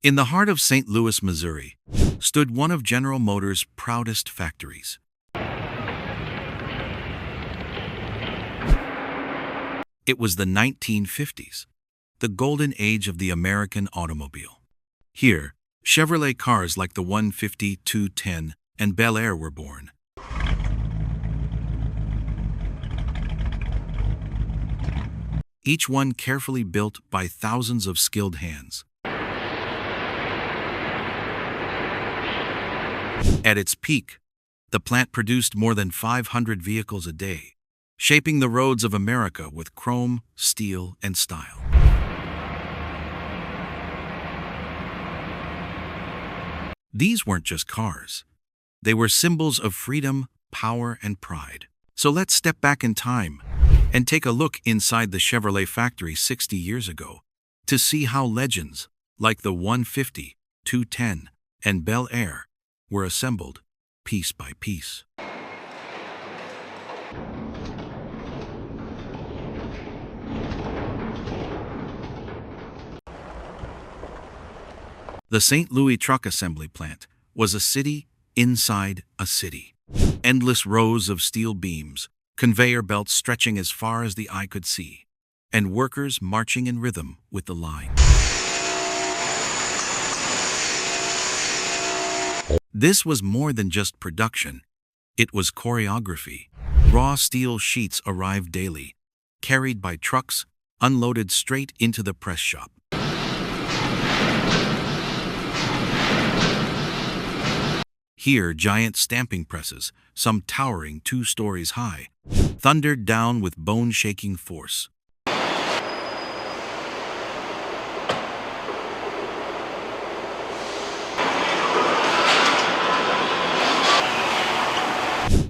In the heart of St. Louis, Missouri, stood one of General Motors' proudest factories. It was the 1950s, the golden age of the American automobile. Here, Chevrolet cars like the 150, 210, and Bel Air were born. Each one carefully built by thousands of skilled hands. At its peak, the plant produced more than 500 vehicles a day, shaping the roads of America with chrome, steel, and style. These weren't just cars. They were symbols of freedom, power, and pride. So let's step back in time and take a look inside the Chevrolet factory 60 years ago to see how legends like the 150, 210, and Bel Air were assembled piece by piece. The St. Louis Truck Assembly Plant was a city inside a city. Endless rows of steel beams, conveyor belts stretching as far as the eye could see, and workers marching in rhythm with the line. This was more than just production. It was choreography. Raw steel sheets arrived daily, carried by trucks, unloaded straight into the press shop. Here, giant stamping presses, some towering 2 stories high, thundered down with bone-shaking force.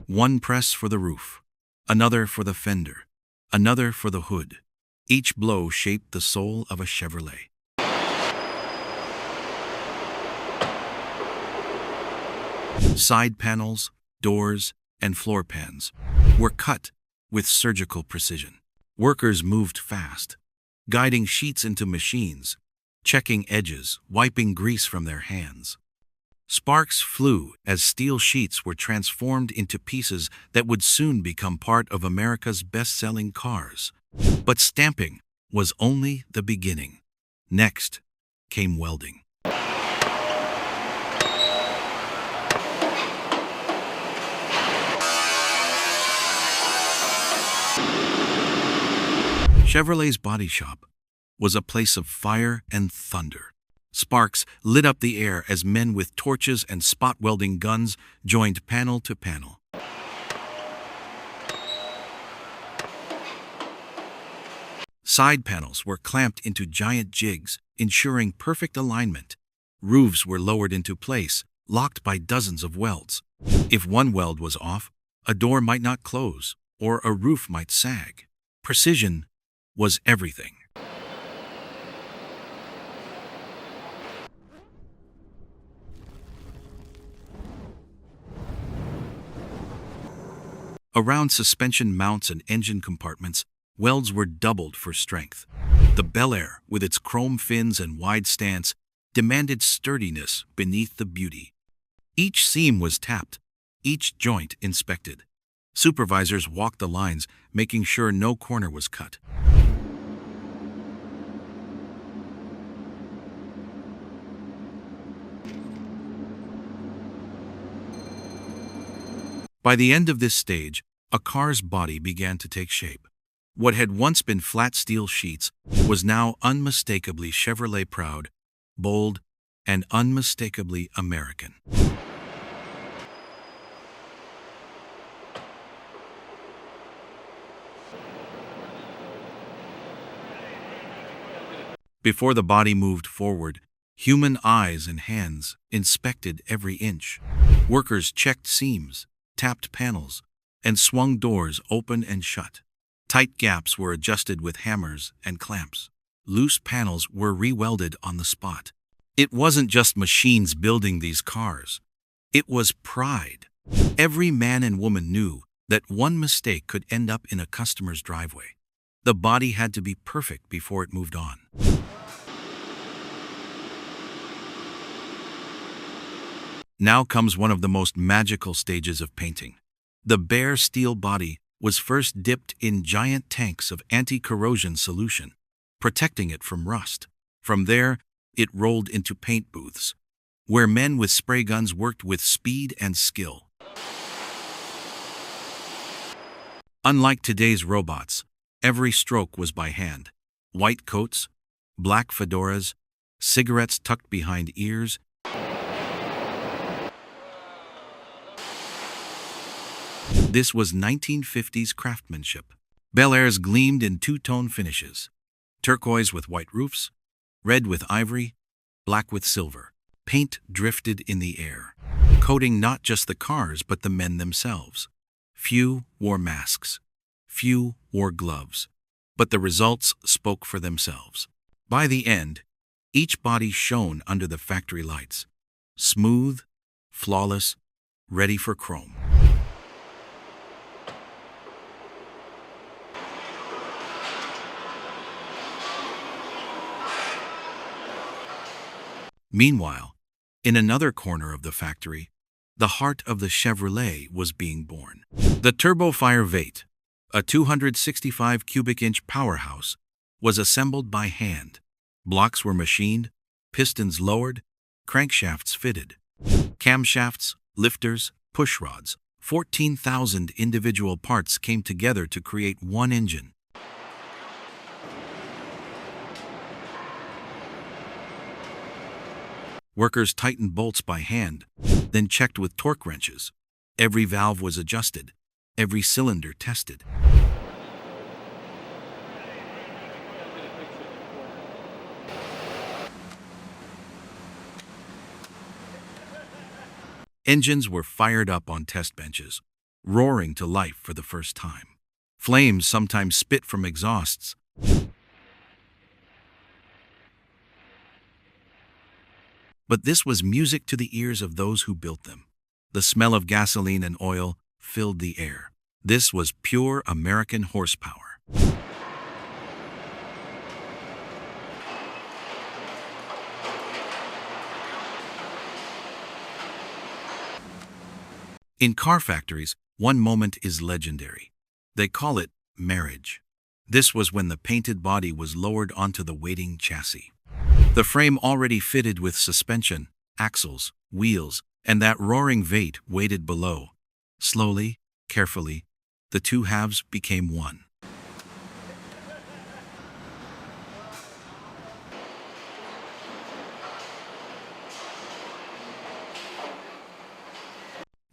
One press for the roof, another for the fender, another for the hood. Each blow shaped the soul of a Chevrolet. Side panels, doors, and floor pans were cut with surgical precision. Workers moved fast, guiding sheets into machines, checking edges, wiping grease from their hands. Sparks flew as steel sheets were transformed into pieces that would soon become part of America's best-selling cars. But stamping was only the beginning. Next came welding. Chevrolet's body shop was a place of fire and thunder. Sparks lit up the air as men with torches and spot welding guns joined panel to panel. Side panels were clamped into giant jigs, ensuring perfect alignment. Roofs were lowered into place, locked by dozens of welds. If one weld was off, a door might not close, or a roof might sag. Precision was everything. Around suspension mounts and engine compartments, welds were doubled for strength. The Bel Air, with its chrome fins and wide stance, demanded sturdiness beneath the beauty. Each seam was tapped, each joint inspected. Supervisors walked the lines, making sure no corner was cut. By the end of this stage, a car's body began to take shape. What had once been flat steel sheets was now unmistakably Chevrolet proud, bold, and unmistakably American. Before the body moved forward, human eyes and hands inspected every inch. Workers checked seams, tapped panels, and swung doors open and shut. Tight gaps were adjusted with hammers and clamps. Loose panels were re-welded on the spot. It wasn't just machines building these cars. It was pride. Every man and woman knew that one mistake could end up in a customer's driveway. The body had to be perfect before it moved on. Now comes one of the most magical stages of painting. The bare steel body was first dipped in giant tanks of anti-corrosion solution, protecting it from rust. From there, it rolled into paint booths, where men with spray guns worked with speed and skill. Unlike today's robots, every stroke was by hand. White coats, black fedoras, cigarettes tucked behind ears. This was 1950s craftsmanship. Bel Airs gleamed in two-tone finishes: turquoise with white roofs, red with ivory, black with silver. Paint drifted in the air, coating not just the cars but the men themselves. Few wore masks, few wore gloves, but the results spoke for themselves. By the end, each body shone under the factory lights, smooth, flawless, ready for chrome. Meanwhile, in another corner of the factory, the heart of the Chevrolet was being born. The Turbofire Vate, a 265 cubic inch powerhouse, was assembled by hand. Blocks were machined, pistons lowered, crankshafts fitted. Camshafts, lifters, pushrods, 14,000 individual parts came together to create one engine. Workers tightened bolts by hand, then checked with torque wrenches. Every valve was adjusted, every cylinder tested. Engines were fired up on test benches, roaring to life for the first time. Flames sometimes spit from exhausts. But this was music to the ears of those who built them. The smell of gasoline and oil filled the air. This was pure American horsepower. In car factories, one moment is legendary. They call it marriage. This was when the painted body was lowered onto the waiting chassis. The frame already fitted with suspension, axles, wheels, and that roaring Vate waited below. Slowly, carefully, the two halves became one.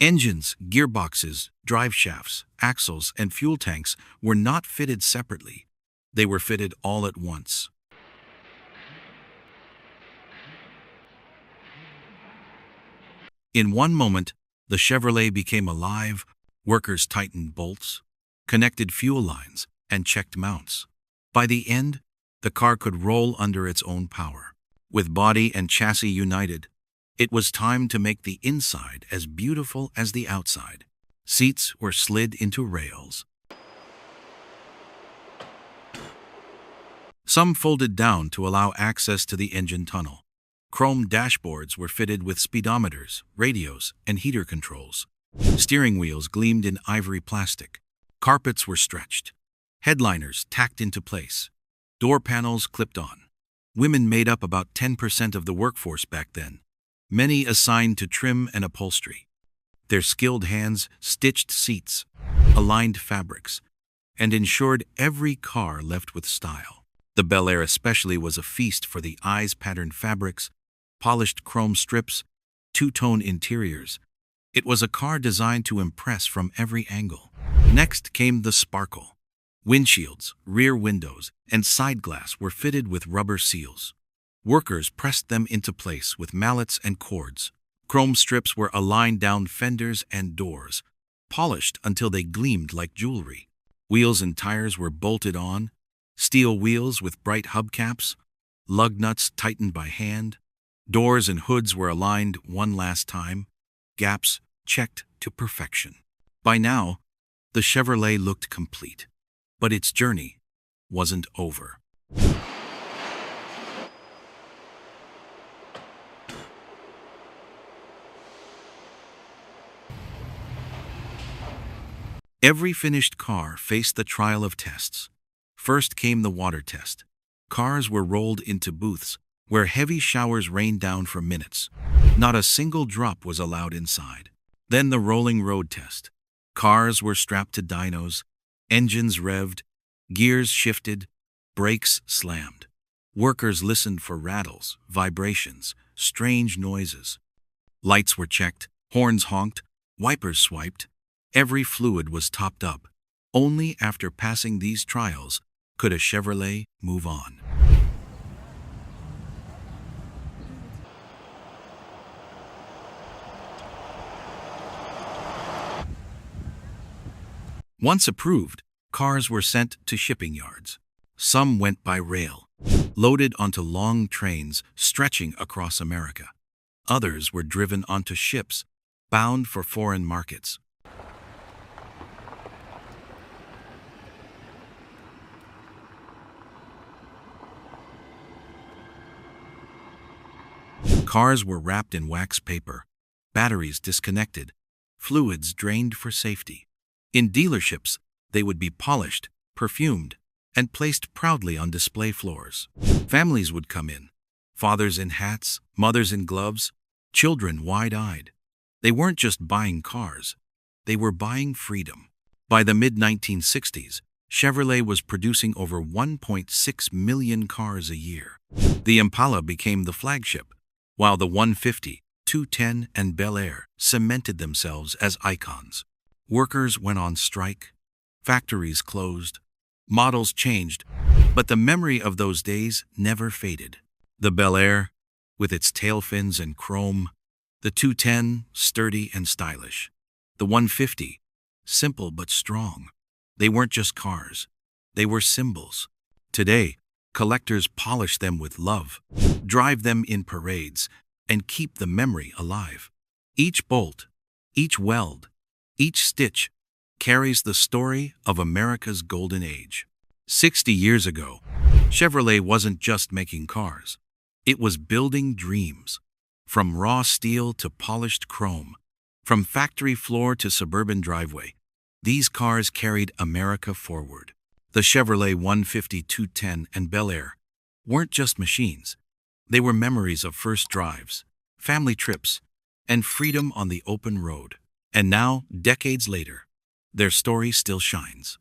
Engines, gearboxes, drive shafts, axles, and fuel tanks were not fitted separately. They were fitted all at once. In one moment, the Chevrolet became alive. Workers tightened bolts, connected fuel lines, and checked mounts. By the end, the car could roll under its own power. With body and chassis united, it was time to make the inside as beautiful as the outside. Seats were slid into rails. Some folded down to allow access to the engine tunnel. Chrome dashboards were fitted with speedometers, radios, and heater controls. Steering wheels gleamed in ivory plastic. Carpets were stretched. Headliners tacked into place. Door panels clipped on. Women made up about 10% of the workforce back then, many assigned to trim and upholstery. Their skilled hands stitched seats, aligned fabrics, and ensured every car left with style. The Bel Air especially was a feast for the eyes-patterned fabrics, polished chrome strips, two-tone interiors. It was a car designed to impress from every angle. Next came the sparkle. Windshields, rear windows, and side glass were fitted with rubber seals. Workers pressed them into place with mallets and cords. Chrome strips were aligned down fenders and doors, polished until they gleamed like jewelry. Wheels and tires were bolted on, steel wheels with bright hubcaps, lug nuts tightened by hand. Doors and hoods were aligned one last time, gaps checked to perfection. By now, the Chevrolet looked complete, but its journey wasn't over. Every finished car faced the trial of tests. First came the water test. Cars were rolled into booths where heavy showers rained down for minutes. Not a single drop was allowed inside. Then the rolling road test. Cars were strapped to dynos, engines revved, gears shifted, brakes slammed. Workers listened for rattles, vibrations, strange noises. Lights were checked, horns honked, wipers swiped. Every fluid was topped up. Only after passing these trials could a Chevrolet move on. Once approved, cars were sent to shipping yards. Some went by rail, loaded onto long trains stretching across America. Others were driven onto ships, bound for foreign markets. Cars were wrapped in wax paper, batteries disconnected, fluids drained for safety. In dealerships, they would be polished, perfumed, and placed proudly on display floors. Families would come in, fathers in hats, mothers in gloves, children wide-eyed. They weren't just buying cars, they were buying freedom. By the mid-1960s, Chevrolet was producing over 1.6 million cars a year. The Impala became the flagship, while the 150, 210, and Bel Air cemented themselves as icons. Workers went on strike, factories closed, models changed, but the memory of those days never faded. The Bel Air, with its tail fins and chrome, the 210, sturdy and stylish, the 150, simple but strong. They weren't just cars, they were symbols. Today, collectors polish them with love, drive them in parades, and keep the memory alive. Each bolt, each weld, each stitch carries the story of America's golden age. 60 years ago, Chevrolet wasn't just making cars. It was building dreams. From raw steel to polished chrome, from factory floor to suburban driveway, these cars carried America forward. The Chevrolet 150, 210, and Bel Air weren't just machines. They were memories of first drives, family trips, and freedom on the open road. And now, decades later, their story still shines.